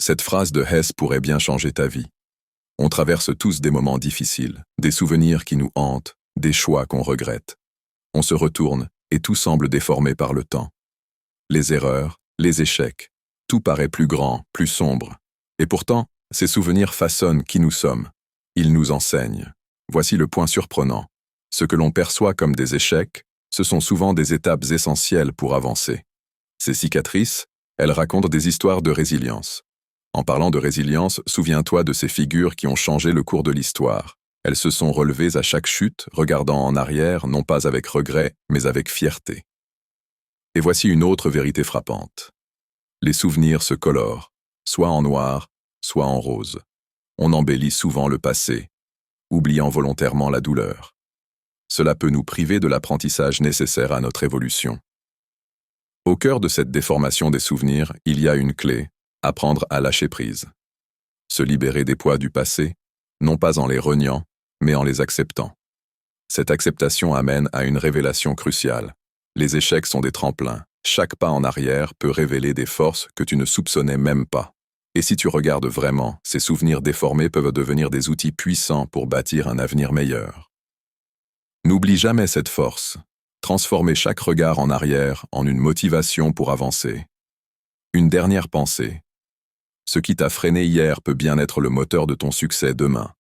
Cette phrase de Hess pourrait bien changer ta vie. On traverse tous des moments difficiles, des souvenirs qui nous hantent, des choix qu'on regrette. On se retourne et tout semble déformé par le temps. Les erreurs, les échecs, tout paraît plus grand, plus sombre. Et pourtant, ces souvenirs façonnent qui nous sommes. Ils nous enseignent. Voici le point surprenant. Ce que l'on perçoit comme des échecs, ce sont souvent des étapes essentielles pour avancer. Ces cicatrices, elles racontent des histoires de résilience. En parlant de résilience, souviens-toi de ces figures qui ont changé le cours de l'histoire. Elles se sont relevées à chaque chute, regardant en arrière, non pas avec regret, mais avec fierté. Et voici une autre vérité frappante. Les souvenirs se colorent, soit en noir, soit en rose. On embellit souvent le passé, oubliant volontairement la douleur. Cela peut nous priver de l'apprentissage nécessaire à notre évolution. Au cœur de cette déformation des souvenirs, il y a une clé, apprendre à lâcher prise. Se libérer des poids du passé, non pas en les reniant, mais en les acceptant. Cette acceptation amène à une révélation cruciale. Les échecs sont des tremplins. Chaque pas en arrière peut révéler des forces que tu ne soupçonnais même pas. Et si tu regardes vraiment, ces souvenirs déformés peuvent devenir des outils puissants pour bâtir un avenir meilleur. N'oublie jamais cette force. Transformer chaque regard en arrière en une motivation pour avancer. Une dernière pensée. Ce qui t'a freiné hier peut bien être le moteur de ton succès demain.